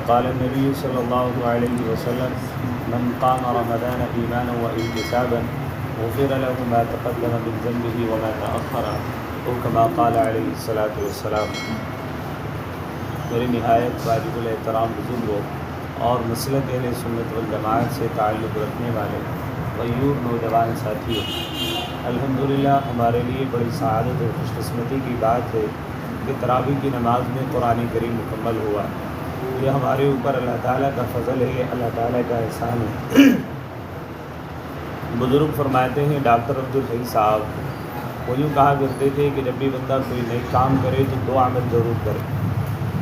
قال النبي صلى الله عليه وسلم من قام رمضان إيمانا واحتسابا غفر له ما تقدم من ذنبه وما تأخر او كما قال عليه الصلاة والسلام۔ میرے نہایت واجب الاحترام بزرگوں اور مسلک اہل سنت والجماعت سے تعلق رکھنے والے غیور نوجوان ساتھیوں، الحمدللہ ہمارے لیے بڑی سعادت اور خوش قسمتی کی بات ہے کہ تراویح کی نماز میں قرآن کریم مکمل ہوا۔ یہ ہمارے اوپر اللہ تعالیٰ کا فضل ہے، اللہ تعالیٰ کا احسان ہے۔ بزرگ فرماتے ہیں ڈاکٹر عبدالحی صاحب، وہ یوں کہا کرتے تھے کہ جب بھی بندہ کوئی نیک کام کرے تو دو عمل ضرور کرے۔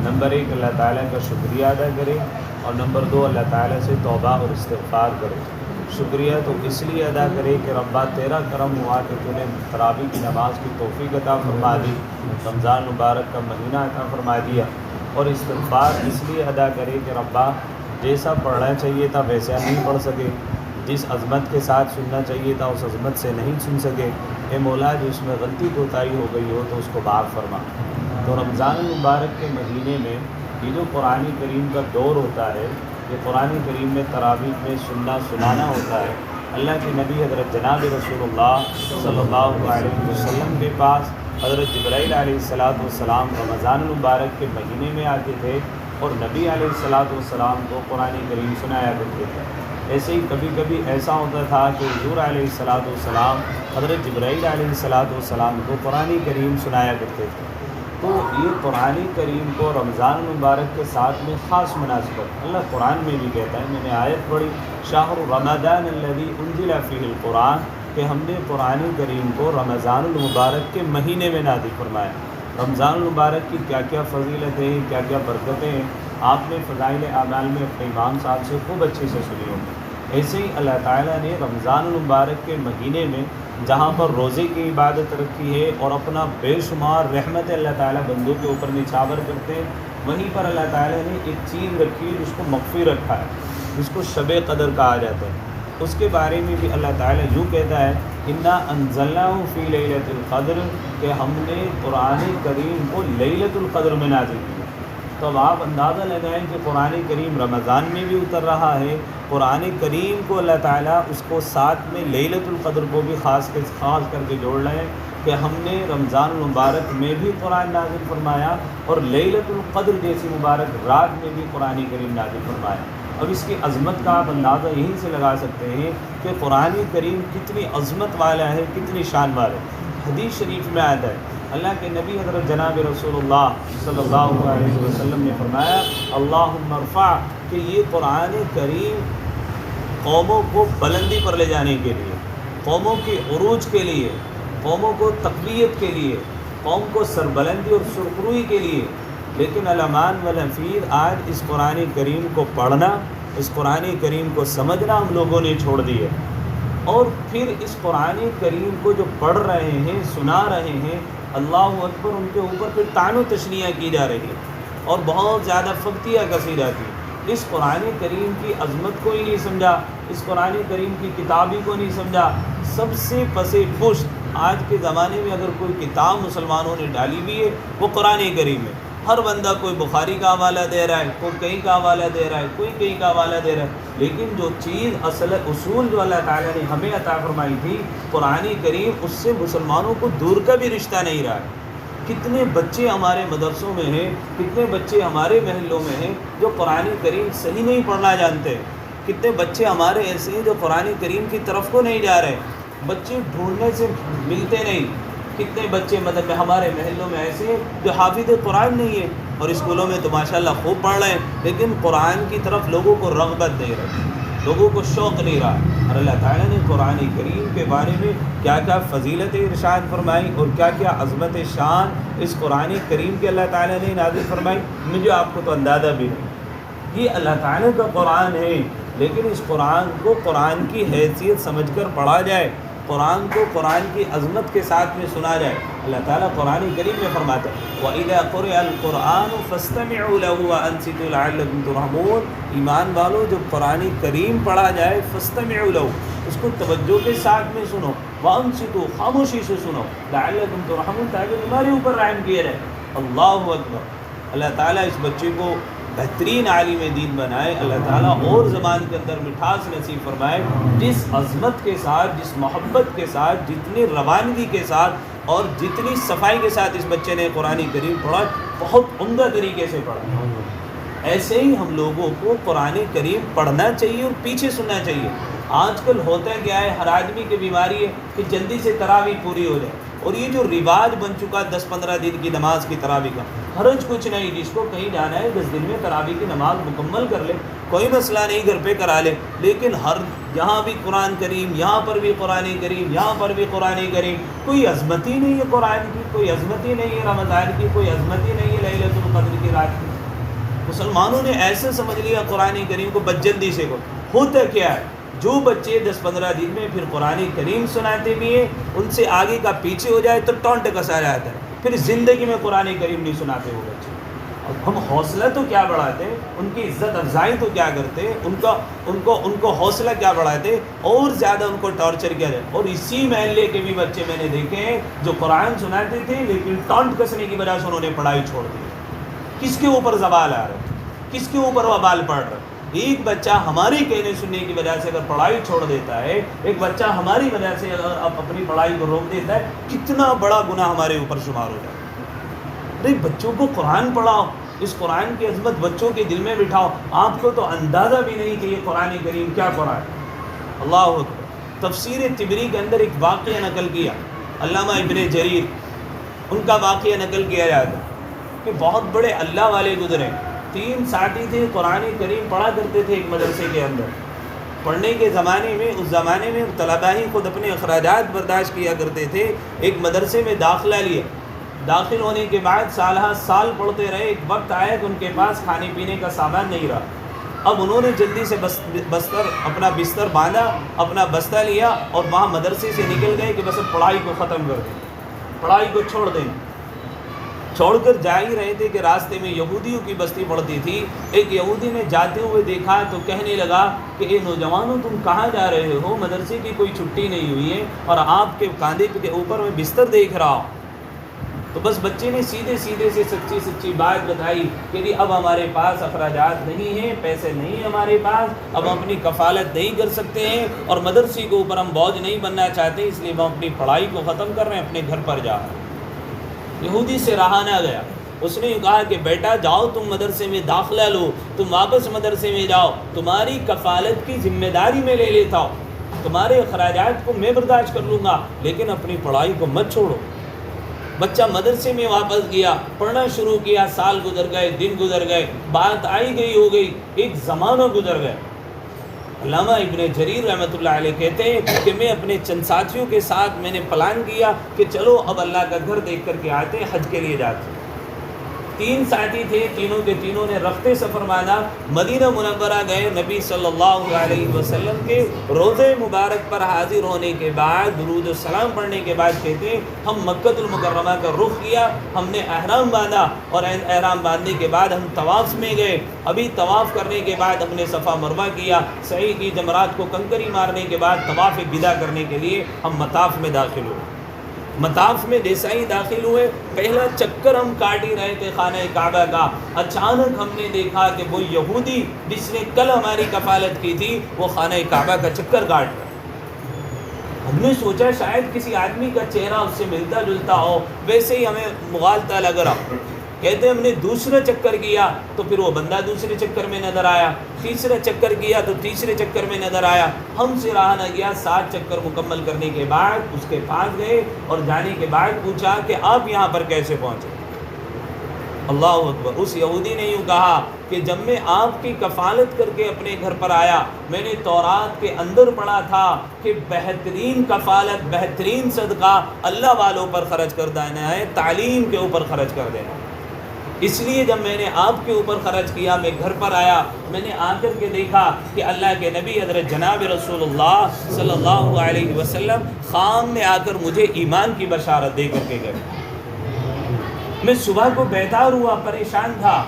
نمبر 1 اللہ تعالیٰ کا شکریہ ادا کرے، اور نمبر 2 اللہ تعالیٰ سے توبہ اور استغفار کرے۔ شکریہ تو اس لیے ادا کرے کہ ربا تیرا کرم ہوا کہ تو نے تراویح کی نماز کی توفیق عطا فرما دی، رمضان مبارک کا مہینہ عطا فرما دیا، اور استغفار اس لیے ادا کرے کہ ربا جیسا پڑھنا چاہیے تھا ویسا نہیں پڑھ سکے، جس عظمت کے ساتھ سننا چاہیے تھا اس عظمت سے نہیں سن سکے، اے مولا جو اس میں غلطی کوتاہی ہو گئی ہو تو اس کو معاف فرما۔ تو رمضان المبارک کے مہینے میں یہ جو قرآن کریم کا دور ہوتا ہے، یہ قرآن کریم میں تراویح میں سنانا ہوتا ہے۔ اللہ کے نبی حضرت جناب رسول اللہ صلی اللہ علیہ وسلم کے پاس حضرت جبرائیل علیہ السلام رمضان المبارک کے مہینے میں آتے تھے اور نبی علیہ السلام کو قرآن کریم سنایا کرتے تھے۔ ایسے ہی کبھی کبھی ایسا ہوتا تھا کہ حضور علیہ السلام حضرت جبرائیل علیہ السلام کو قرآن کریم سنایا کرتے تھے۔ تو یہ قرآن کریم کو رمضان المبارک کے ساتھ میں خاص مناسبت، اللہ قرآن میں بھی کہتا ہے، میں نے آیت پڑھی شہر رمضان الذی انزل فیہ القرآن، کہ ہم نے قرآن کریم کو رمضان المبارک کے مہینے میں نازل فرمایا۔ رمضان المبارک کی کیا کیا فضیلتیں ہیں، کیا کیا برکتیں ہیں، آپ نے فضائل اعمال میں اپنے امام صاحب سے خوب اچھے سے سنی ہوگی۔ ایسے ہی اللہ تعالیٰ نے رمضان المبارک کے مہینے میں جہاں پر روزے کی عبادت رکھی ہے اور اپنا بے شمار رحمت اللہ تعالیٰ بندوں کے اوپر نچھاور کرتے ہیں، وہیں پر اللہ تعالیٰ نے ایک چیز رکھی ہے جس کو مخفی رکھا ہے، جس کو شب قدر کہا جاتا ہے۔ اس کے بارے میں بھی اللہ تعالیٰ یوں کہتا ہے انا انزلناہ فی لیلۃ القدر، کہ ہم نے قرآن کریم کو لیلۃ القدر میں نازل کیا۔ تو اب آپ اندازہ لگائیں کہ قرآن کریم رمضان میں بھی اتر رہا ہے، قرآن کریم کو اللہ تعالیٰ اس کو ساتھ میں لیلۃ القدر کو بھی خاص کر کے جوڑ رہے ہیں کہ ہم نے رمضان المبارک میں بھی قرآن نازل فرمایا اور لیلۃ القدر جیسی مبارک رات میں بھی قرآن کریم نازل فرمایا۔ اب اس کی عظمت کا آپ اندازہ یہیں سے لگا سکتے ہیں کہ قرآن کریم کتنی عظمت والا ہے، کتنی شان والا ہے۔ حدیث شریف میں آتا ہے اللہ کے نبی حضرت جناب رسول اللہ صلی اللہ علیہ وسلم نے فرمایا اللہم ارفع، کہ یہ قرآن کریم قوموں کو بلندی پر لے جانے کے لیے، قوموں کے عروج کے لیے، قوموں کو تقویت کے لیے، قوم کو سربلندی اور سرخروئی کے لیے۔ لیکن علمان والحفیظ آج اس قرآن کریم کو پڑھنا، اس قرآن کریم کو سمجھنا ہم لوگوں نے چھوڑ دیا، اور پھر اس قرآن کریم کو جو پڑھ رہے ہیں، سنا رہے ہیں، اللہ اکبر، ان کے اوپر پھر طعن و تشنیع کی جا رہی ہے اور بہت زیادہ فقطیہ کسی جاتی ہے۔ اس قرآن کریم کی عظمت کو ہی نہیں سمجھا، اس قرآن کریم کی کتابی کو نہیں سمجھا۔ سب سے پسے پشت آج کے زمانے میں اگر کوئی کتاب مسلمانوں نے ڈالی ہوئی ہے وہ قرآن کریم ہے۔ ہر بندہ کوئی بخاری کا حوالہ دے رہا ہے، کوئی کہیں کا حوالہ دے رہا ہے، کوئی کہیں کا حوالہ دے رہا ہے، لیکن جو چیز اصول جو اللہ تعالیٰ نے ہمیں عطا فرمائی تھی قرآن کریم، اس سے مسلمانوں کو دور کا بھی رشتہ نہیں رہا ہے۔ کتنے بچے ہمارے مدرسوں میں ہیں، کتنے بچے ہمارے محلوں میں ہیں جو قرآن کریم صحیح نہیں پڑھنا جانتے، کتنے بچے ہمارے ایسے ہیں جو قرآن کریم کی طرف کو نہیں جا رہے، بچے ڈھونڈنے سے ملتے نہیں۔ کتنے بچے مطلب ہمارے محلوں میں ایسے ہیں جو حافظ قرآن نہیں ہے اور اسکولوں میں تو ماشاءاللہ خوب پڑھ رہے ہیں، لیکن قرآن کی طرف لوگوں کو رغبت نہیں رہی، لوگوں کو شوق نہیں رہا۔ اور اللہ تعالیٰ نے قرآن کریم کے بارے میں کیا کیا فضیلت ارشاد فرمائی اور کیا کیا عظمت شان اس قرآن کریم کے اللہ تعالیٰ نے نازل فرمائی، مجھے آپ کو تو اندازہ بھی نہیں۔ یہ اللہ تعالیٰ کا قرآن ہے، لیکن اس قرآن کو قرآن کی حیثیت سمجھ کر پڑھا جائے، قرآن کو قرآن کی عظمت کے ساتھ میں سنا جائے۔ اللہ تعالیٰ قرآن کریم میں فرماتا ہے وَإِذَا قُرِئَ الْقُرْآنُ فَاسْتَمِعُوا لَهُ وَأَنصِتُوا لَعَلَّكُمْ تُرْحَمُونَ۔ ایمان والو جب قرآن کریم پڑھا جائے فَاسْتَمِعُوا لَهُ، اس کو توجہ کے ساتھ میں سنو، وَأَنصِتُوا، خاموشی سے سنو، لَعَلَّكُمْ تُرْحَمُونَ، تاکہ تمہارے اوپر رحم کیا جائے۔ اللہ اکبر۔ اللہ تعالیٰ اس بچے کو بہترین عالم دین بنائے، اللہ تعالیٰ اور زبان کے اندر مٹھاس نصیب فرمائے، جس عظمت کے ساتھ، جس محبت کے ساتھ، جتنی روانگی کے ساتھ اور جتنی صفائی کے ساتھ اس بچے نے قرآن کریم پڑھا، بہت عمدہ طریقے سے پڑھا۔ ایسے ہی ہم لوگوں کو قرآن کریم پڑھنا چاہیے اور پیچھے سننا چاہیے۔ آج کل ہوتا کیا ہے، ہر آدمی کی بیماری ہے کہ جلدی سے تراویح پوری ہو جائے، اور یہ جو رواج بن چکا 10-15 دن کی نماز کی تراویح کا، حرج کچھ نہیں، جس کو کہیں جانا ہے 10 دن میں تراویح کی نماز مکمل کر لے، کوئی مسئلہ نہیں، گھر پہ کرا لے، لیکن یہاں بھی قرآن کریم، یہاں پر بھی قرآن کریم، یہاں پر بھی قرآن کریم، کوئی عظمت ہی نہیں ہے قرآن کی، کوئی عظمت ہی نہیں ہے رمضان کی، کوئی عظمت ہی نہیں ہے لیلۃ القدر کی رات کی۔ مسلمانوں نے ایسے سمجھ لیا قرآن کریم کو بد جلدی سے کو۔ ہوتا کیا ہے، جو بچے 10-15 دن میں پھر قرآن کریم سناتے بھی ہیں، ان سے آگے کا پیچھے ہو جائے تو ٹونٹ کسا جاتا ہے، پھر زندگی میں قرآن کریم نہیں سناتے وہ بچے۔ اب ہم حوصلہ تو کیا بڑھاتے، ان کی عزت افزائی تو کیا کرتے، ان کو حوصلہ کیا بڑھاتے، اور زیادہ ان کو ٹارچر کیا جائے۔ اور اسی محلے کے بھی بچے میں نے دیکھے ہیں جو قرآن سناتے تھے لیکن ٹونٹ کسنے کی وجہ سے انہوں نے پڑھائی چھوڑ دی۔ کس کے اوپر زوال آ رہا ہے، کس کے اوپر وبال پڑ رہا ہے؟ ایک بچہ ہماری کہنے سننے کی وجہ سے اگر پڑھائی چھوڑ دیتا ہے، ایک بچہ ہماری وجہ سے اگر اپنی پڑھائی کو روک دیتا ہے، کتنا بڑا گناہ ہمارے اوپر شمار ہو جاتا ہے۔ ارے بچوں کو قرآن پڑھاؤ، اس قرآن کی عظمت بچوں کے دل میں بٹھاؤ۔ آپ کو تو اندازہ بھی نہیں کہ یہ قرآن کریم کیا قرآن ہے۔ اللہ اکبر۔ تفسیر طبری کے اندر ایک واقعہ نقل کیا، علامہ ابن جریر، ان کا واقعہ نقل کیا جاتا کہ بہت بڑے اللہ والے گزرے، 3 ساتھی تھے، قرآن کریم پڑھا کرتے تھے ایک مدرسے کے اندر۔ پڑھنے کے زمانے میں، اس زمانے میں طلباء ہی خود اپنے اخراجات برداشت کیا کرتے تھے۔ ایک مدرسے میں داخلہ لیا، داخل ہونے کے بعد سالہ سال پڑھتے رہے۔ ایک وقت آیا کہ ان کے پاس کھانے پینے کا سامان نہیں رہا۔ اب انہوں نے جلدی سے اپنا بستر باندھا، اپنا بستہ لیا اور وہاں مدرسے سے نکل گئے کہ بس اب پڑھائی کو ختم کر دیں، پڑھائی کو چھوڑ دیں۔ چھوڑ کر جا ہی رہے تھے کہ راستے میں یہودیوں کی بستی پڑتی تھی۔ ایک یہودی نے جاتے ہوئے دیکھا تو کہنے لگا کہ اے نوجوانوں، تم کہاں جا رہے ہو؟ مدرسے کی کوئی چھٹی نہیں ہوئی ہے اور آپ کے کاندھے کے اوپر میں بستر دیکھ رہا ہوں۔ تو بس بچے نے سیدھے سے سچی بات بتائی کہ اب ہمارے پاس اخراجات نہیں ہیں، پیسے نہیں ہیں ہمارے پاس، اب ہم اپنی کفالت نہیں کر سکتے ہیں اور مدرسے کے اوپر ہم بوجھ نہیں بننا چاہتے، اس لیے ہم اپنی پڑھائی کو ختم کر رہے ہیں، اپنے گھر پر جا رہے ہیں۔ یہودی سے رہا نہ گیا، اس نے کہا کہ بیٹا جاؤ، تم مدرسے میں داخلہ لو، تم واپس مدرسے میں جاؤ، تمہاری کفالت کی ذمہ داری میں لے لیتا ہوں، تمہارے اخراجات کو میں برداشت کر لوں گا، لیکن اپنی پڑھائی کو مت چھوڑو۔ بچہ مدرسے میں واپس گیا، پڑھنا شروع کیا، سال گزر گئے، دن گزر گئے، بات آئی گئی ہو گئی، ایک زمانہ گزر گیا۔ علامہ ابن جریر رحمۃ اللہ علیہ کہتے ہیں کہ میں اپنے چند ساتھیوں کے ساتھ میں نے پلان کیا کہ چلو اب اللہ کا گھر دیکھ کر کے آتے ہیں، حج کے لیے جاتے ہیں۔ 3 ساتھی تھے، تینوں کے تینوں نے رفتے سفر باندھا، مدینہ منورہ گئے۔ نبی صلی اللہ علیہ وسلم کے روضے مبارک پر حاضر ہونے کے بعد، درود و سلام پڑھنے کے بعد کہتے ہیں ہم مکۃ المکرمہ کا رخ کیا، ہم نے احرام باندھا اور احرام باندھنے کے بعد ہم طواف میں گئے۔ ابھی طواف کرنے کے بعد ہم نے صفا مروہ کیا، سعی کی، جمرات کو کنکری مارنے کے بعد طواف ودا کرنے کے لیے ہم مطاف میں داخل ہوئے۔ مطاف میں جیسا ہی داخل ہوئے، پہلا چکر ہم کاٹ ہی رہے تھے خانہ کعبہ کا، اچانک ہم نے دیکھا کہ وہ یہودی جس نے کل ہماری کفالت کی تھی وہ خانہ کعبہ کا چکر کاٹ رہا۔ ہم نے سوچا شاید کسی آدمی کا چہرہ اس سے ملتا جلتا ہو، ویسے ہی ہمیں مغالطہ لگ رہا۔ کہتے ہم نے دوسرا چکر کیا تو پھر وہ بندہ دوسرے چکر میں نظر آیا، تیسرا چکر کیا تو تیسرے چکر میں نظر آیا، ہم سے رہا نہ گیا۔ 7 چکر مکمل کرنے کے بعد اس کے پاس گئے اور جانے کے بعد پوچھا کہ آپ یہاں پر کیسے پہنچے؟ اللہ اکبر۔ اس یہودی نے یوں کہا کہ جب میں آپ کی کفالت کر کے اپنے گھر پر آیا، میں نے تورات کے اندر پڑھا تھا کہ بہترین کفالت، بہترین صدقہ اللہ والوں پر خرچ کر دینا ہے، تعلیم کے اوپر خرچ کر دینا ہے۔ اس لیے جب میں نے آپ کے اوپر خرچ کیا، میں گھر پر آیا، میں نے آ کر کے دیکھا کہ اللہ کے نبی حضرت جناب رسول اللہ صلی اللہ علیہ وسلم خام میں آ کر مجھے ایمان کی بشارت دے کر کے گئے۔ میں صبح کو بیدار ہوا، پریشان تھا،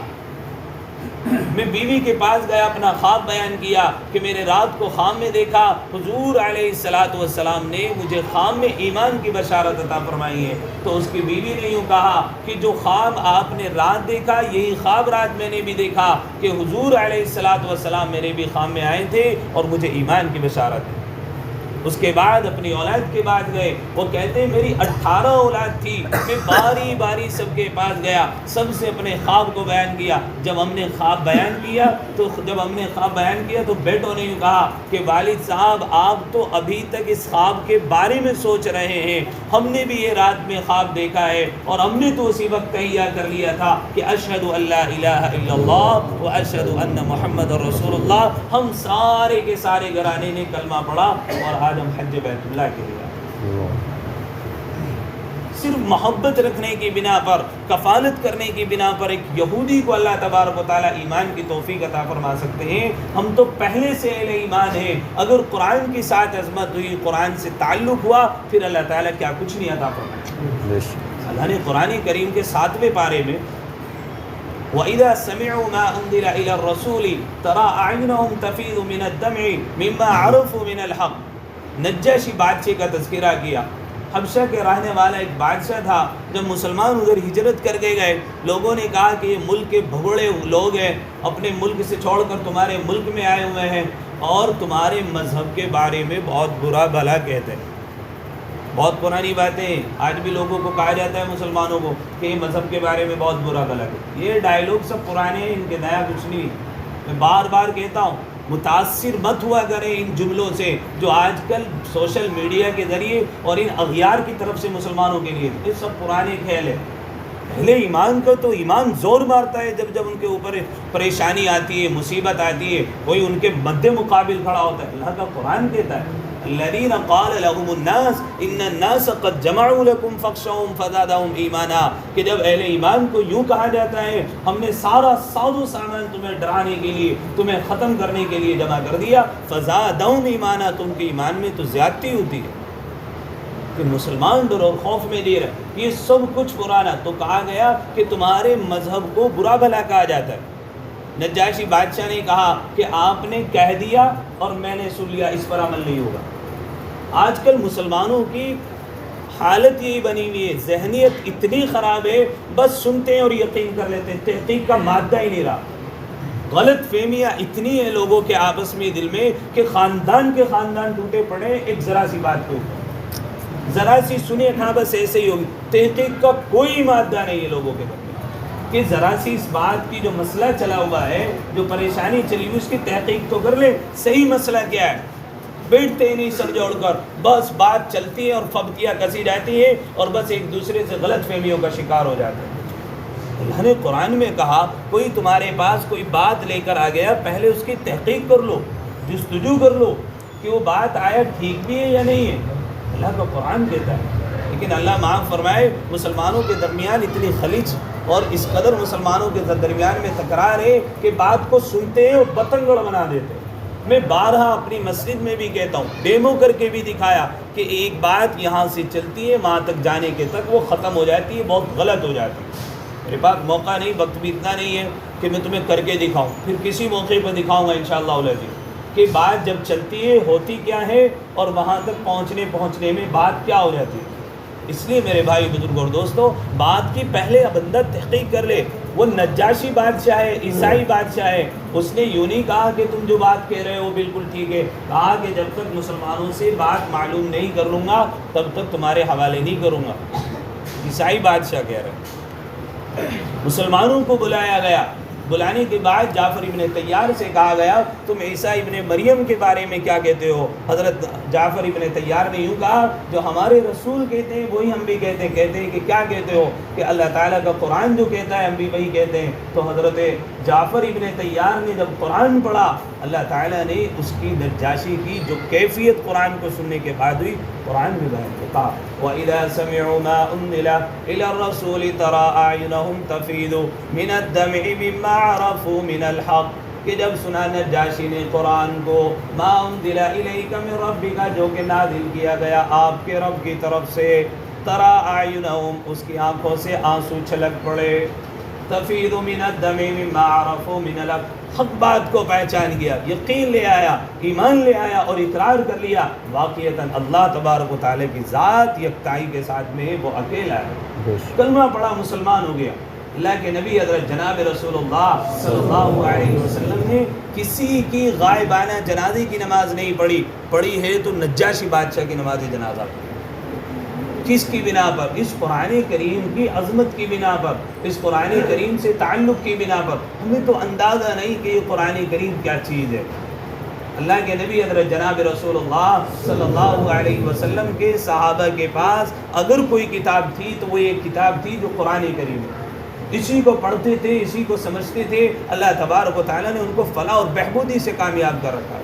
میں بیوی کے پاس گیا، اپنا خواب بیان کیا کہ میں نے رات کو خواب میں دیکھا حضور علیہ الصلاۃ والسلام نے مجھے خواب میں ایمان کی بشارت عطا فرمائی ہے. تو اس کی بیوی نے یوں کہا کہ جو خواب آپ نے رات دیکھا یہی خواب رات میں نے بھی دیکھا کہ حضور علیہ الصلاۃ والسلام میرے بھی خواب میں آئے تھے اور مجھے ایمان کی بشارت ہے. اس کے بعد اپنی اولاد کے بعد گئے، وہ کہتے ہیں میری 18 اولاد تھی، میں باری باری سب کے پاس گیا، سب سے اپنے خواب کو بیان کیا. جب ہم نے خواب بیان کیا تو بیٹوں نے کہا کہ والد صاحب آپ تو ابھی تک اس خواب کے بارے میں سوچ رہے ہیں، ہم نے بھی یہ رات میں خواب دیکھا ہے اور ہم نے تو اسی وقت تہیہ کر لیا تھا کہ اشہد ان لا الہ الا اللہ و اشہد ان محمد رسول اللہ. ہم سارے کے سارے گھرانے نے کلمہ پڑھا اور آج ہم حج بیت اللہ کے لیے صرف محبت رکھنے کی بنا پر، کفالت کرنے کی بنا پر ایک یہودی کو اللہ تبارک و تعالیٰ ایمان کی توفیق عطا فرما سکتے ہیں. ہم تو پہلے سے اہل ایمان ہیں. اگر قرآن کی ساتھ عظمت ہوئی، قرآن سے تعلق ہوا، پھر اللہ تعالیٰ کیا کچھ نہیں عطا فرمائے. اللہ نے قرآن کریم کے 7ویں پارے میں وَإِذَا سَمِعُوا مَا أُنزِلَ إِلَى الرَّسُولِ تَرَىٰ أَعْيُنَهُمْ تَفِيضُ مِنَ الدَّمْعِ مِمَّا عَرَفُوا مِنَ الْحَقِّ. نجاشی بادشاہ کا تذکرہ کیا. حبشہ کے رہنے والا ایک بادشاہ تھا. جب مسلمان ادھر ہجرت کر کے گئے، لوگوں نے کہا کہ یہ ملک کے بھگوڑے لوگ ہیں، اپنے ملک سے چھوڑ کر تمہارے ملک میں آئے ہوئے ہیں اور تمہارے مذہب کے بارے میں بہت برا بھلا کہتے ہیں. بہت پرانی باتیں آج بھی لوگوں کو کہا جاتا ہے مسلمانوں کو کہ یہ مذہب کے بارے میں بہت برا بھلا کہتے ہیں. یہ ڈائیلاگ سب پرانے ہیں، ان کے نیا کچھ نہیں. میں بار بار کہتا ہوں متاثر مت ہوا کریں ان جملوں سے جو آج کل سوشل میڈیا کے ذریعے اور ان اغیار کی طرف سے مسلمانوں کے لیے، یہ سب پرانے کھیل ہیں. پہلے ایمان کو تو ایمان زور مارتا ہے جب ان کے اوپر پریشانی آتی ہے، مصیبت آتی ہے، کوئی ان کے مد مقابل کھڑا ہوتا ہے. اللہ کا قرآن کہتا ہے الذین قال لهم الناس ان الناس قد جمعوا لكم فاخشوهم فزادهم ایمانا، کہ جب اہل ایمان کو یوں کہا جاتا ہے ہم نے سارا ساز و سامان تمہیں ڈرانے کے لیے، تمہیں ختم کرنے کے لیے جمع کر دیا، فزادهم ایمانا، تو ان کے ایمان میں تو زیادتی ہوتی ہے کہ مسلمان ڈر اور خوف میں دے رہے. یہ سب کچھ پرانا. تو کہا گیا کہ تمہارے مذہب کو برا بھلا کہا جاتا ہے. نجاشی بادشاہ نے کہا کہ آپ نے کہہ دیا اور میں نے سن لیا، اس پر عمل نہیں ہوگا. آج کل مسلمانوں کی حالت یہی بنی ہوئی ہے، ذہنیت اتنی خراب ہے، بس سنتے ہیں اور یقین کر لیتے ہیں، تحقیق کا مادہ ہی نہیں رہا. غلط فہمیاں اتنی ہیں لوگوں کے آپس میں دل میں کہ خاندان کے خاندان ٹوٹے پڑے ایک ذرا سی بات کے اوپر. ذرا سی سنیے کہاں بس ایسے ہی ہوگی. تحقیق کا کوئی مادہ نہیں ہے لوگوں کے بارے کہ ذرا سی اس بات کی جو مسئلہ چلا ہوا ہے، جو پریشانی چلی ہوئی، اس کی تحقیق تو کر لیں. صحیح مسئلہ کیا ہے؟ بیٹھتے ہی نہیں سر جوڑ کر، بس بات چلتی ہے اور فبتیاں کسی جاتی ہیں اور بس ایک دوسرے سے غلط فہمیوں کا شکار ہو جاتے ہیں. اللہ نے قرآن میں کہا کوئی تمہارے پاس کوئی بات لے کر آ گیا، پہلے اس کی تحقیق کر لو، جستجو کر لو کہ وہ بات آیا ٹھیک بھی ہے یا نہیں ہے. اللہ کا قرآن کہتا ہے. لیکن اللہ معاف فرمائے مسلمانوں کے درمیان اتنی خلیج اور اس قدر مسلمانوں کے درمیان میں تکرار ہے کہ بات کو سنتے ہیں اور بتنگڑ بنا دیتے ہیں. میں بارہا اپنی مسجد میں بھی کہتا ہوں، ڈیمو کر کے بھی دکھایا کہ ایک بات یہاں سے چلتی ہے وہاں تک جانے کے تک وہ ختم ہو جاتی ہے، بہت غلط ہو جاتی ہے. میرے پاس موقع نہیں، وقت بھی اتنا نہیں ہے کہ میں تمہیں کر کے دکھاؤں. پھر کسی موقع پر دکھاؤں گا انشاءاللہ العزیز کہ بات جب چلتی ہے ہوتی کیا ہے اور وہاں تک پہنچنے میں بات کیا ہو جاتی ہے. اس لیے میرے بھائی بزرگ اور دوستو، بات کی پہلے بندہ تحقیق کر لے. وہ نجاشی بادشاہ ہے، عیسائی بادشاہ ہے، اس نے یوں نہیں کہا کہ تم جو بات کہہ رہے ہو بالکل ٹھیک ہے. کہا کہ جب تک مسلمانوں سے بات معلوم نہیں کر لوں گا تب تک تمہارے حوالے نہیں کروں گا. عیسائی بادشاہ کہہ رہے. مسلمانوں کو بلایا گیا. بلانے کے بعد جعفر ابن طیار سے کہا گیا تم عیسیٰ ابن مریم کے بارے میں کیا کہتے ہو؟ حضرت جعفر ابن طیار نے یوں کہا جو ہمارے رسول کہتے ہیں وہی ہم بھی کہتے ہیں کہ کیا کہتے ہو؟ کہ اللہ تعالیٰ کا قرآن جو کہتا ہے ہم بھی وہی کہتے ہیں. تو حضرت جعفر ابن طیار نے جب قرآن پڑھا، اللہ تعالیٰ نے اس کی نجاشی کی جو کیفیت قرآن کو سننے کے بعد ہوئی قرآن میں بیان کیا. وَإِذَا سَمِعُوا مَا أُنزِلَ إِلَى الرَّسُولِ تَرَىٰ أَعْيُنَهُمْ تَفِيضُ مِنَ الدَّمْعِ مِمَّا عَرَفُوا مِنَ الْحَقِّ، کہ جب سنا نجاشی نے قرآن کو مَا أُنزِلَ إِلَيْكَ مِن رَبِّكَ، جو کہ نازل کیا گیا آپ کے رب کی طرف سے، تَرَىٰ أَعْيُنَهُمْ، اس کی آنکھوں سے آنسو چھلک پڑے. تفیض من الدم مما عرفوا من الحق، حق بات کو پہچان گیا، یقین لے آیا، ایمان لے آیا اور اقرار کر لیا واقعتاً اللہ تبارک و تعالیٰ کی ذات یکتائی کے ساتھ میں وہ اکیلا ہے، کلمہ پڑھا مسلمان ہو گیا۔ اللہ کے نبی حضرت جناب رسول اللہ صلی اللہ علیہ وسلم نے کسی کی غائبانہ جنازے کی نماز نہیں پڑھی ہے تو نجاشی بادشاہ کی نماز جنازہ پڑھی۔ کس کی بنا پر؟ اس قرآن کریم کی عظمت کی بنا پر، اس قرآن کریم سے تعلق کی بنا پر۔ ہمیں تو اندازہ نہیں کہ یہ قرآن کریم کیا چیز ہے۔ اللہ کے نبی حضرت جناب رسول اللہ صلی اللہ علیہ وسلم کے صحابہ کے پاس اگر کوئی کتاب تھی تو وہ ایک کتاب تھی جو قرآن کریم ہے، اسی کو پڑھتے تھے، اسی کو سمجھتے تھے۔ اللہ تبارک و تعالیٰ نے ان کو فلاح اور بہبودی سے کامیاب کر رکھا،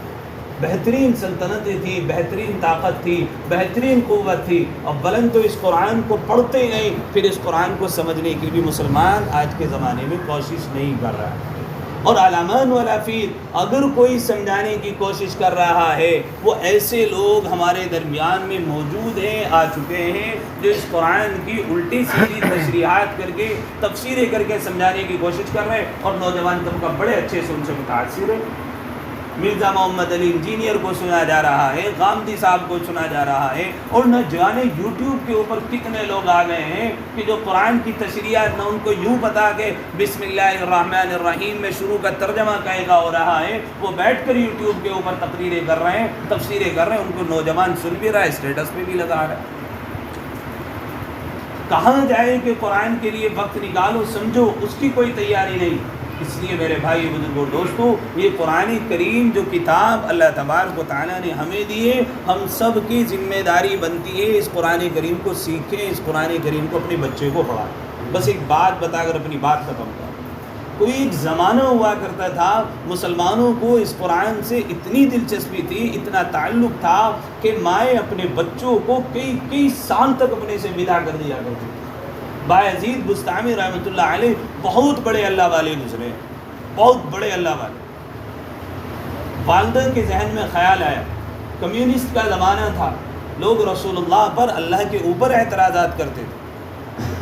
بہترین سلطنتیں تھی، بہترین طاقت تھی، بہترین قوت تھی، اور بلند تو اس قرآن کو پڑھتے ہی نہیں، پھر اس قرآن کو سمجھنے کی بھی مسلمان آج کے زمانے میں کوشش نہیں کر رہا ہے۔ اور علامان ولا فیر، اگر کوئی سمجھانے کی کوشش کر رہا ہے، وہ ایسے لوگ ہمارے درمیان میں موجود ہیں، آ چکے ہیں، جو اس قرآن کی الٹی سیدھی تشریحات کر کے، تفسیریں کر کے سمجھانے کی کوشش کر رہے ہیں، اور نوجوان طبقہ بڑے اچھے سے ان سے متاثر ہے۔ مرزا محمد علی انجینئر کو سنا جا رہا ہے، غامدی صاحب کو سنا جا رہا ہے، اور نہ جانے یوٹیوب کے اوپر کتنے لوگ آ گئے ہیں کہ جو قرآن کی تشریحات نہ ان کو یوں پتا کہ بسم اللہ الرحمن الرحیم میں شروع کا ترجمہ کہے گا ہو رہا ہے، وہ بیٹھ کر یوٹیوب کے اوپر تقریریں کر رہے ہیں، تفسیریں کر رہے ہیں، ان کو نوجوان سن بھی رہا ہے، اسٹیٹس پہ بھی لگا رہا ہے۔ کہاں جائے کہ قرآن کے لیے وقت نکالو، سمجھو، اس کی کوئی تیاری نہیں۔ اس لیے میرے بھائی بزرگوں دوستو، یہ قرآن کریم جو کتاب اللہ تبارک و تعالیٰ نے ہمیں دی ہے، ہم سب کی ذمہ داری بنتی ہے اس قرآن کریم کو سیکھیں، اس قرآن کریم کو اپنے بچے کو پڑھائیں۔ بس ایک بات بتا کر اپنی بات ختم کریں۔ کوئی ایک زمانہ ہوا کرتا تھا، مسلمانوں کو اس قرآن سے اتنی دلچسپی تھی، اتنا تعلق تھا کہ مائیں اپنے بچوں کو کئی سال تک اپنے سے ودا کر دیا کرتی تھی۔ بایزید بستامی رحمۃ اللہ علیہ بہت بڑے اللہ والے گزرے، بہت بڑے اللہ والے۔ والدہ کے ذہن میں خیال آیا، کمیونسٹ کا زمانہ تھا، لوگ رسول اللہ پر، اللہ کے اوپر اعتراضات کرتے تھے۔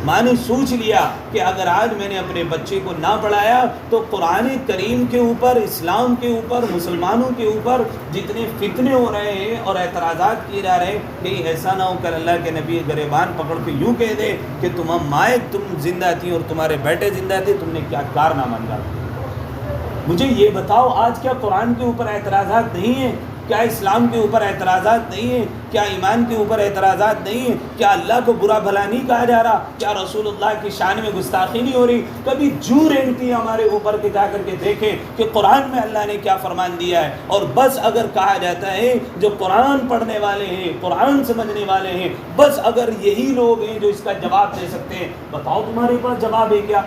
ماں نے سوچ لیا کہ اگر آج میں نے اپنے بچے کو نہ پڑھایا تو قرآن کریم کے اوپر، اسلام کے اوپر، مسلمانوں کے اوپر جتنے فتنے ہو رہے ہیں اور اعتراضات کیے جا رہے ہیں، کہیں ایسا نہ ہو کر اللہ کے نبی گریبان پکڑ کے یوں کہہ دے کہ تم مائیں تم زندہ تھی اور تمہارے بیٹے زندہ تھے، تم نے کیا کارنامہ انجام۔ مجھے یہ بتاؤ، آج کیا قرآن کے اوپر اعتراضات نہیں ہیں؟ کیا اسلام کے اوپر اعتراضات نہیں ہیں؟ کیا ایمان کے اوپر اعتراضات نہیں ہیں؟ کیا اللہ کو برا بھلا نہیں کہا جا رہا؟ کیا رسول اللہ کی شان میں گستاخی نہیں ہو رہی؟ کبھی جو رینگتی ہے ہمارے اوپر کے جا کر کے دیکھیں کہ قرآن میں اللہ نے کیا فرمان دیا ہے۔ اور بس اگر کہا جاتا ہے جو قرآن پڑھنے والے ہیں، قرآن سمجھنے والے ہیں، بس اگر یہی لوگ ہیں جو اس کا جواب دے سکتے ہیں، بتاؤ تمہارے پاس جواب ہے کیا؟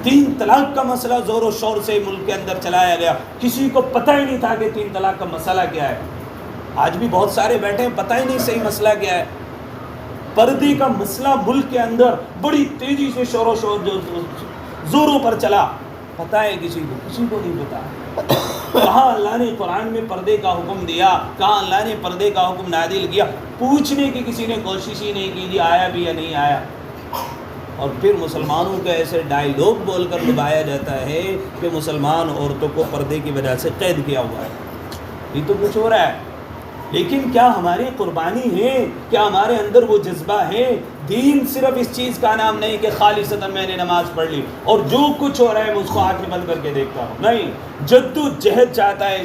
3 طلاق کا مسئلہ زور و شور سے ملک کے اندر چلایا گیا، کسی کو پتہ ہی نہیں تھا کہ 3 طلاق کا مسئلہ کیا ہے۔ آج بھی بہت سارے بیٹھے ہیں، پتہ ہی نہیں صحیح مسئلہ کیا ہے۔ پردے کا مسئلہ ملک کے اندر بڑی تیزی سے شور و شور جو زوروں پر چلا، پتہ ہے کسی کو نہیں پتا۔ کہاں اللہ نے قرآن میں پردے کا حکم دیا، کہاں اللہ نے پردے کا حکم نازل کیا، پوچھنے کی کسی نے کوشش ہی نہیں کی جی آیا بھی یا نہیں آیا۔ اور پھر مسلمانوں کے ایسے ڈائیلاگ بول کر دبایا جاتا ہے کہ مسلمان عورتوں کو پردے کی وجہ سے قید کیا ہوا ہے۔ یہ تو کچھ ہو رہا ہے، لیکن کیا ہماری قربانی ہے؟ کیا ہمارے اندر وہ جذبہ ہے؟ دین صرف اس چیز کا نام نہیں کہ خالصتاً میں نے نماز پڑھ لی اور جو کچھ ہو رہا ہے میں اس کو آنکھیں بند کر کے دیکھتا ہوں، نہیں۔ جد و جہد چاہتا ہے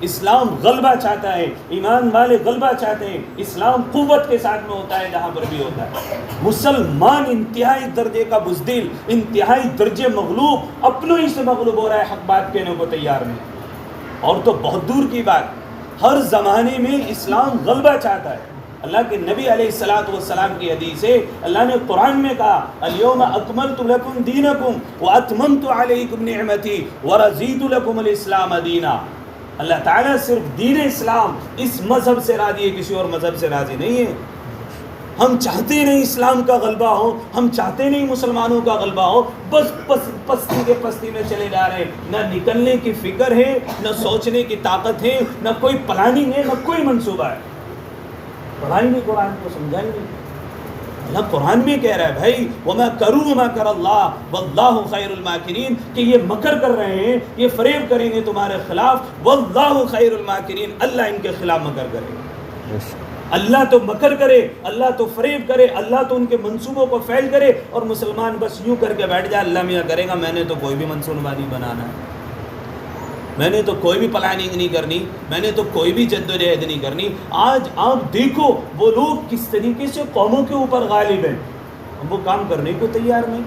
اسلام غلبہ چاہتا ہے، ایمان والے غلبہ چاہتے ہیں، اسلام قوت کے ساتھ میں ہوتا ہے جہاں پر بھی ہوتا ہے۔ مسلمان انتہائی درجے کا بزدل، انتہائی درجے مغلوب، اپنوں ہی سے مغلوب ہو رہا ہے، حق بات کہنے کو تیار نہیں۔ اور تو بہت دور کی بات، ہر زمانے میں اسلام غلبہ چاہتا ہے۔ اللہ کے نبی علیہ الصلوۃ والسلام کی حدیث ہے، اللہ نے قرآن میں کہا الیوم اکملت لکم دینکم واتممت علیکم نعمتی ورضیت لکم الاسلام دینا۔ اللہ تعالیٰ صرف دین اسلام اس مذہب سے راضی ہے، کسی اور مذہب سے راضی نہیں ہے۔ ہم چاہتے نہیں اسلام کا غلبہ ہو، ہم چاہتے نہیں مسلمانوں کا غلبہ ہو، بس پستی کے پستی میں چلے جا رہے ہیں، نہ نکلنے کی فکر ہے، نہ سوچنے کی طاقت ہے، نہ کوئی پلاننگ ہے، نہ کوئی منصوبہ ہے۔ پڑھائیں گے قرآن کو، سمجھائیں گے، اللہ قرآن میں کہہ رہا ہے بھائی وَمَا كَرُوا مَا كَرَ اللَّهُ وَاللَّهُ خَيْرُ الْمَاكِرِينَ کہ یہ مکر کر رہے ہیں، یہ فریب کریں گے تمہارے خلاف، وَاللَّهُ خَيْرُ الْمَاكِرِينَ اللہ ان کے خلاف مکر کرے گا۔ اللہ تو مکر کرے، اللہ تو فریب کرے، اللہ تو ان کے منصوبوں کو فیل کرے، اور مسلمان بس یوں کر کے بیٹھ جائے اللہ میاں کرے گا، میں نے تو کوئی بھی منصوبہ نہیں بنانا ہے، میں نے تو کوئی بھی پلاننگ نہیں کرنی، میں نے تو کوئی بھی جدوجہد نہیں کرنی۔ آج آپ دیکھو وہ لوگ کس طریقے سے قوموں کے اوپر غالب ہیں، وہ کام کرنے کو تیار نہیں،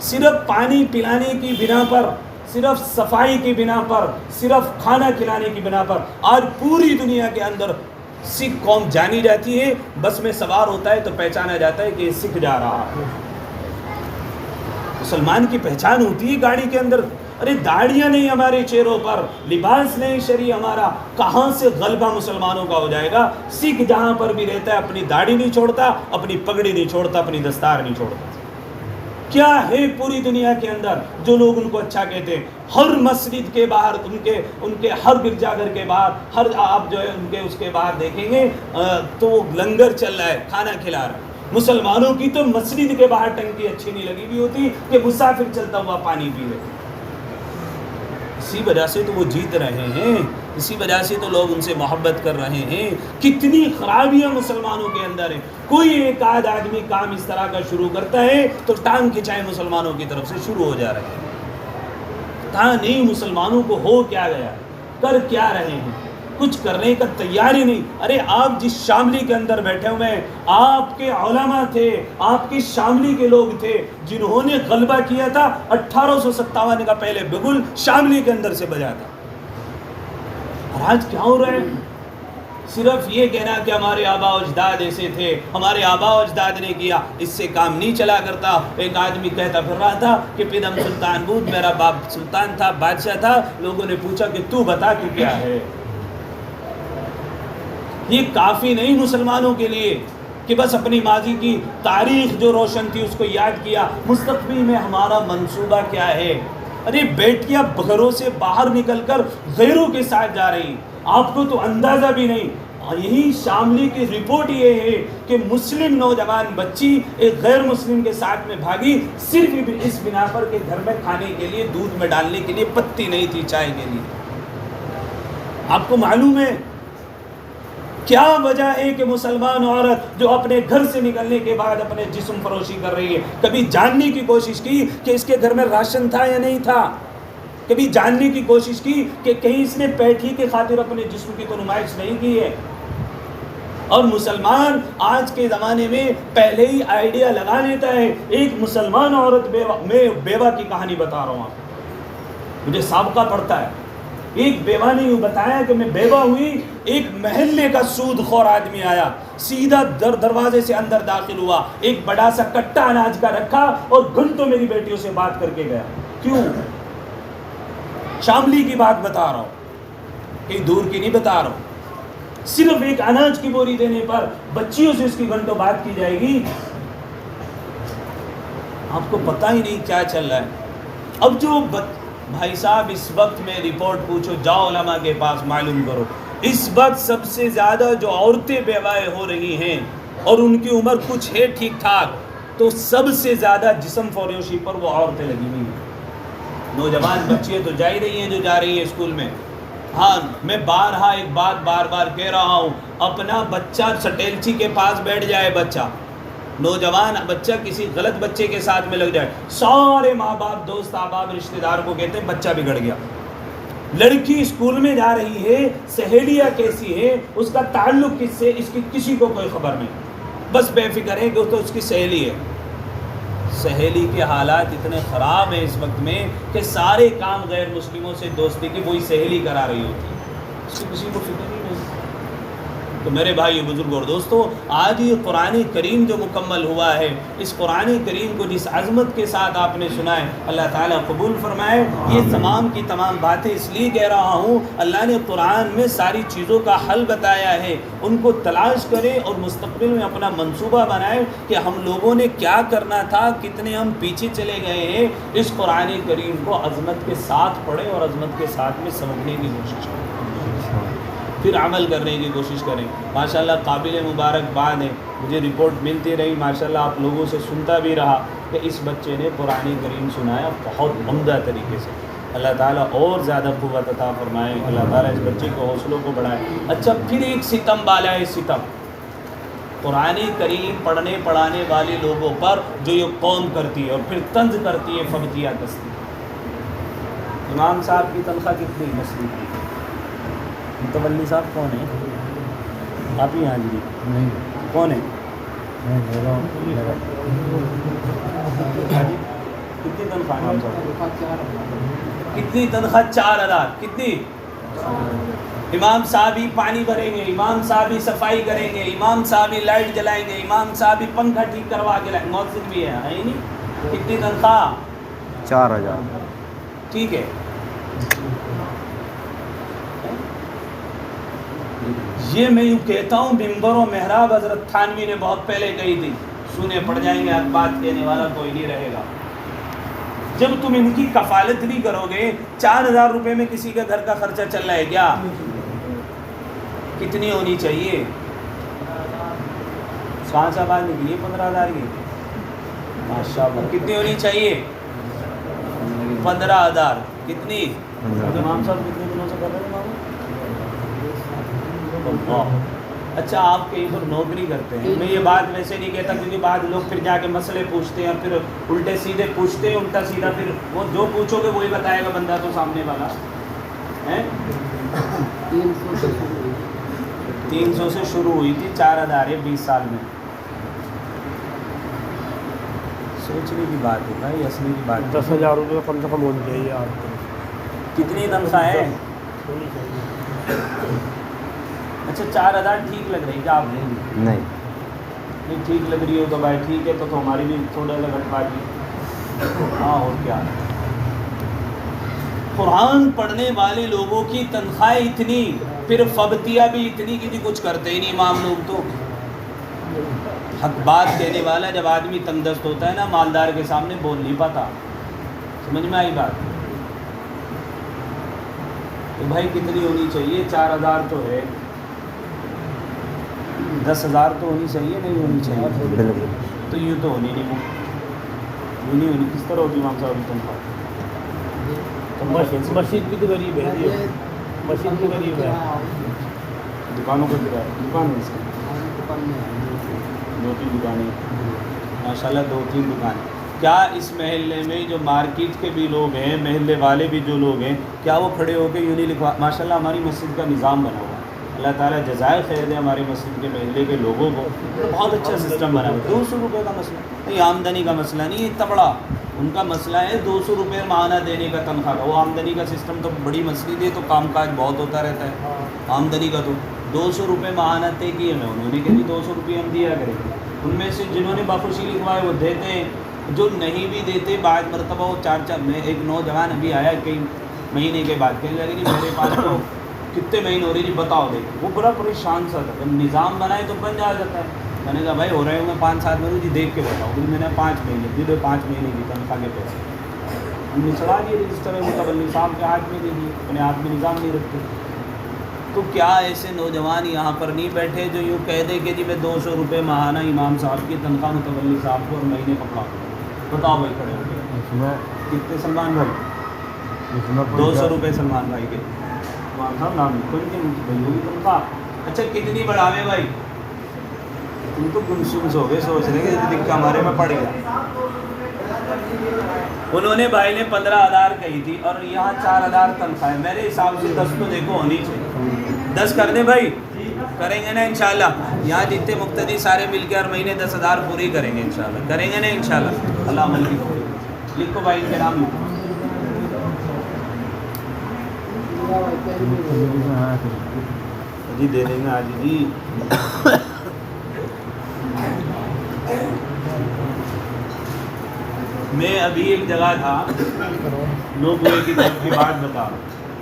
صرف پانی پلانے کی بنا پر، صرف صفائی کی بنا پر، صرف کھانا کھلانے کی بنا پر آج پوری دنیا کے اندر سکھ قوم جانی جاتی ہے، بس میں سوار ہوتا ہے تو پہچانا جاتا ہے کہ یہ سکھ جا رہا ہے۔ مسلمان کی پہچان ہوتی ہے گاڑی کے اندر، ارے داڑیاں نہیں ہمارے چہروں پر، لباس نہیں شرعی ہمارا، کہاں سے غلبہ مسلمانوں کا ہو جائے گا؟ سکھ جہاں پر بھی رہتا ہے اپنی داڑھی نہیں چھوڑتا، اپنی پگڑی نہیں چھوڑتا، اپنی دستار نہیں چھوڑتا۔ کیا ہے پوری دنیا کے اندر جو لوگ ان کو اچھا کہتے ہیں؟ ہر مسجد کے باہر ان کے ہر گرجا گھر کے باہر، ہر آپ جو ہے ان کے اس کے باہر دیکھیں گے تو لنگر چل رہا ہے، کھانا کھلا رہا ہے۔ مسلمانوں کی تو مسجد کے باہر ٹنکی اچھی نہیں لگی ہوئی ہوتی کہ مسافر چلتا ہوا پانی پی لے۔ اسی وجہ سے تو وہ جیت رہے ہیں، اسی وجہ سے تو لوگ ان سے محبت کر رہے ہیں۔ کتنی خرابیاں مسلمانوں کے اندر ہیں، کوئی ایک آدھ آدمی کام اس طرح کا شروع کرتا ہے تو ٹانگ کھچائے مسلمانوں کی طرف سے شروع ہو جا رہے ہیں۔ پتہ نہیں مسلمانوں کو ہو کیا گیا، کر کیا رہے ہیں، کچھ کرنے کا تیاری نہیں۔ ارے آپ جس شاملی کے اندر بیٹھے ہوئے ہیں، آپ کے علماء تھے، آپ کی شاملی کے لوگ تھے جنہوں نے غلبہ کیا تھا 1857 کا پہلے بگل شاملی کے اندر سے بجا تھا۔ اور آج کیا ہو رہا ہے؟ صرف یہ کہنا کہ ہمارے آبا و اجداد ایسے تھے، ہمارے آبا و اجداد نے کیا، اس سے کام نہیں چلا کرتا۔ ایک آدمی کہتا پھر رہا تھا کہ پیدم سلطان بود، میرا باپ سلطان تھا، بادشاہ تھا، لوگوں نے پوچھا کہ تو بتا کہ کیا ہے۔ یہ کافی نہیں مسلمانوں کے لیے کہ بس اپنی ماضی کی تاریخ جو روشن تھی اس کو یاد کیا، مستقبل میں ہمارا منصوبہ کیا ہے؟ ارے بیٹیاں گھروں سے باہر نکل کر غیروں کے ساتھ جا رہی، آپ کو تو اندازہ بھی نہیں۔ یہی شاملی کی رپورٹ یہ ہے کہ مسلم نوجوان بچی ایک غیر مسلم کے ساتھ میں بھاگی، صرف اس بنا پر کہ گھر میں کھانے کے لیے دودھ میں ڈالنے کے لیے پتی نہیں تھی چائے کے لیے۔ آپ کو معلوم ہے کیا وجہ ہے کہ مسلمان عورت جو اپنے گھر سے نکلنے کے بعد اپنے جسم فروشی کر رہی ہے، کبھی جاننے کی کوشش کی کہ اس کے گھر میں راشن تھا یا نہیں تھا؟ کبھی جاننے کی کوشش کی کہ کہیں اس نے پیٹھی کی خاطر اپنے جسم کی تو نمائش نہیں کی ہے؟ اور مسلمان آج کے زمانے میں پہلے ہی آئیڈیا لگا لیتا ہے۔ ایک مسلمان عورت میں بیوہ کی کہانی بتا رہا ہوں آپ کو، مجھے سابقہ پڑتا ہے۔ ایک بیوہ نے یوں بتایا کہ میں بیوہ ہوئی، ایک محلے کا سود خور آدمی آیا، سیدھا دروازے سے اندر داخل ہوا، ایک بڑا سا کٹا اناج کا رکھا اور گھنٹوں میری بیٹیوں سے بات کر کے گیا۔ کیوں؟ شاملی کی بات بتا رہا ہوں، کہیں دور کی نہیں بتا رہا ہوں۔ صرف ایک اناج کی بوری دینے پر بچیوں سے اس کی گھنٹوں بات کی جائے گی۔ آپ کو پتہ ہی نہیں کیا چل رہا ہے۔ اب جو بھائی صاحب اس وقت میں رپورٹ پوچھو، جاؤ علماء کے پاس معلوم کرو، اس وقت سب سے زیادہ جو عورتیں بیوائیں ہو رہی ہیں اور ان کی عمر کچھ ہے ٹھیک ٹھاک، تو سب سے زیادہ جسم فروشی پر وہ عورتیں لگی ہوئی ہیں۔ نوجوان بچیاں تو جا ہی رہی ہیں جو جا رہی ہیں اسکول میں۔ ہاں میں بارہا ایک بات بار بار کہہ رہا ہوں، اپنا بچہ سٹیلچی کے پاس بیٹھ جائے، بچہ نوجوان بچہ کسی غلط بچے کے ساتھ میں لگ جائے، سارے ماں باپ دوست احباب رشتہ دار کو کہتے ہیں بچہ بگڑ گیا۔ لڑکی اسکول میں جا رہی ہے، سہیلیاں کیسی ہے، اس کا تعلق کس سے، اس کی کسی کو کوئی خبر نہیں، بس بے فکر ہے کہ وہ تو اس کی سہیلی ہے۔ سہیلی کے حالات اتنے خراب ہیں اس وقت میں کہ سارے کام غیر مسلموں سے دوستی کی وہی سہیلی کرا رہی ہوتی ہے، اس کی کسی کو فکر ہی نہیں۔ تو میرے بھائی بزرگوں اور دوستوں، آج یہ قرآن کریم جو مکمل ہوا ہے، اس قرآن کریم کو جس عظمت کے ساتھ آپ نے سنا ہے، اللہ تعالیٰ قبول فرمائے۔ یہ تمام کی تمام باتیں اس لیے کہہ رہا ہوں، اللہ نے قرآن میں ساری چیزوں کا حل بتایا ہے، ان کو تلاش کریں اور مستقبل میں اپنا منصوبہ بنائیں کہ ہم لوگوں نے کیا کرنا تھا، کتنے ہم پیچھے چلے گئے ہیں۔ اس قرآن کریم کو عظمت کے ساتھ پڑھیں اور عظمت کے ساتھ میں سمجھنے کی کوشش کریں۔ پھر عمل کرنے کی کوشش کریں. ماشاءاللہ قابل مبارکباد ہے, مجھے رپورٹ ملتی رہی, ماشاءاللہ آپ لوگوں سے سنتا بھی رہا کہ اس بچے نے قرآن کریم سنایا بہت عمدہ طریقے سے. اللہ تعالیٰ اور زیادہ قوت عطا فرمائے, اللہ تعالیٰ اس بچے کے حوصلوں کو بڑھائے. اچھا پھر ایک ستم بالا ہے, ستم قرآن کریم پڑھنے پڑھانے والے لوگوں پر جو یہ قوم کرتی ہے اور پھر طنز کرتی ہے, فبتیاں کستی. امام صاحب کی تنخواہ کتنی مسجد کی؟ متولی صاحب کون ہے؟ آپ ہی حاضری نہیں کون ہے؟ کتنی تنخواہ امام صاحب؟ کتنی تنخواہ؟ 4000. کتنی؟ امام صاحب ہی پانی بھریں گے, امام صاحب ہی صفائی کریں گے, امام صاحب ہی لائٹ جلائیں گے, امام صاحب ہی پنکھا ٹھیک کروا کے لائیں. مؤذن بھی ہے ہی نہیں. کتنی تنخواہ؟ 4000. ٹھیک ہے. یہ میں یوں کہتا ہوں, ممبر و محراب حضرت تھانوی نے بہت پہلے کہی تھی, سنے پڑ جائیں گے, اب بات کہنے والا کوئی نہیں رہے گا. جب تم ان کی کفالت نہیں کرو گے, 4000 روپے میں کسی کا گھر کا خرچہ چل رہا ہے کیا؟ کتنی ہونی چاہیے؟ سانس آباد نکلی 15000 کی, ماشاءاللہ. کتنی ہونی چاہیے؟ 15000. کتنی؟ امام صاحب کتنے دنوں سے کر رہے ہیں؟ اچھا آپ کہیں پر نوکری کرتے ہیں, میں یہ بات ویسے نہیں کہتا کیونکہ بعض لوگ پھر جا کے مسئلے پوچھتے ہیں اور پھر الٹے سیدھے پوچھتے ہیں, الٹا سیدھا پھر وہ جو پوچھو گے وہی بتائے گا بندہ تو سامنے والا ہے. 300 سے شروع ہوئی تھی, 4000 ہے 20 سال میں. سوچنے کی بات ہے بھائی, ہنسنے کی بات. 10,000 روپے کم سے کم ہونی چاہیے آپ کو. کتنی تنخواہ ہے؟ اچھا 4000 ٹھیک لگ رہی کیا آپ نے؟ نہیں ٹھیک لگ رہی ہو تو بھائی ٹھیک ہے, تو ہماری بھی تھوڑا سا گھٹوا دی. ہاں اور کیا. قرآن پڑھنے والے لوگوں کی تنخواہ اتنی, پھر فبتیاں بھی اتنی کہ کچھ کرتے ہی نہیں امام لوگ. تو حق بات کہنے والا جب آدمی تنگ دست ہوتا ہے نا, مالدار کے سامنے بول نہیں پاتا. سمجھ میں آئی بات؟ تو بھائی کتنی ہونی چاہیے؟ 4000 تو ہے, 10,000 تو ہونی چاہیے, نہیں ہونی چاہیے؟ تو یوں تو ہونی نہیں, یوں نہیں ہونی. کس طرح ہوگی امام صاحب کی تنخواہ؟ مسجد بھی تو غریب ہے, مسجد بھی غریب ہے. دکانوں کو کرایہ, دکان ہے اس کی 2-3 دکانیں ماشاءاللہ, 2-3 دکانیں. کیا اس محلے میں جو مارکیٹ کے بھی لوگ ہیں, محلے والے بھی جو لوگ ہیں, کیا وہ کھڑے ہو کے یوں نہیں لکھوا؟ ماشاءاللہ ہماری مسجد کا نظام بنا ہوا ہے, اللہ تعالیٰ جزائے خیر دے ہماری مسجد کے محلے کے لوگوں کو. بہت اچھا سسٹم بنا ہوا ہے. 200 روپے کا مسئلہ نہیں, آمدنی کا مسئلہ نہیں ہے اتنا بڑا. ان کا مسئلہ ہے 200 روپے ماہانہ دینے کا تنخواہ کا. وہ آمدنی کا سسٹم تو بڑی مسجد ہے تو کام کاج بہت ہوتا رہتا ہے. آمدنی کا تو 200 روپے ماہانہ طے کیے میں, انہوں نے کہا 200 روپے ہم دیا کریں گے. ان میں سے جنہوں نے بخوشی لکھوائے وہ دیتے ہیں, جو نہیں بھی دیتے بعض مرتبہ وہ 4 میں ایک نوجوان ابھی آیا کئی مہینے کے بعد, کہنے لگے جی میرے پاس تو کتنے مہینے ہو رہے جی بتاؤ دے. وہ بڑا پریشان سا تھا. جب نظام بنائے تو بن جاتا ہے. میں نے کہا بھائی ہو رہے ہوں میں 5-7 مہینے جی دیکھ کے بتاؤ. پھر میں نے 5 مہینے دی, 5 مہینے کی تنخواہ کے پیسے ہم نے چڑھا دیے رجسٹر میں, متولی صاحب کے ہاتھ میں دے دیے. اپنے ہاتھ میں نظام نہیں رکھتے. تو کیا ایسے نوجوان یہاں پر نہیں بیٹھے جو یوں کہہ دے کہ جی میں 200 روپے ماہانہ امام صاحب کی تنخواہ متولی صاحب کو اور مہینے پکڑا دوں؟ بتاؤ بھائی کھڑے ہو گئے کتنے سلمان بھائی؟ 200 روپے سلمان بھائی کے. امام صاحب نام لکھو ان کے بھائیوں کی تنخواہ. اچھا کتنی بڑھاوے بھائی؟ تم تو گمسمس ہو گئے, سوچ رہے کہ دکھ ہمارے میں پڑ گیا. انہوں نے بھائی نے 15,000 کہی تھی اور یہاں 4,000 تنخواہ ہے. میرے حساب سے 10 تو دیکھو ہونی چاہیے. 10 کر دیں بھائی, کریں گے نا انشاءاللہ. یہاں جتنے مقتدی سارے مل کے ہر مہینے 10,000 پوری کریں گے انشاءاللہ. کریں گے نا انشاءاللہ. اللہ عمل کی لکھو بھائی ان کے نام لکھو. جی دے دیں گے آج جی. میں ابھی ایک جگہ تھا, لوگ کی طرف کی بات بتا.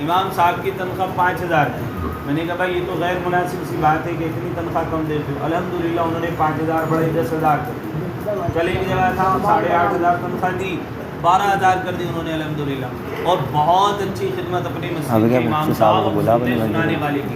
امام صاحب کی تنخواہ 5,000 تھی. میں نے کہا بھائی یہ تو غیر مناسب سی بات ہے کہ اتنی تنخواہ کم دیتے ہو. الحمدللہ انہوں نے 5,000 بڑھے 10,000 کر دی. کل ایک جگہ تھا 8,500 تنخواہ دی, 12,000 کر دی انہوں نے الحمدللہ. اور بہت اچھی خدمت اپنی مسجد کے امام صاحب سنانے والے کی.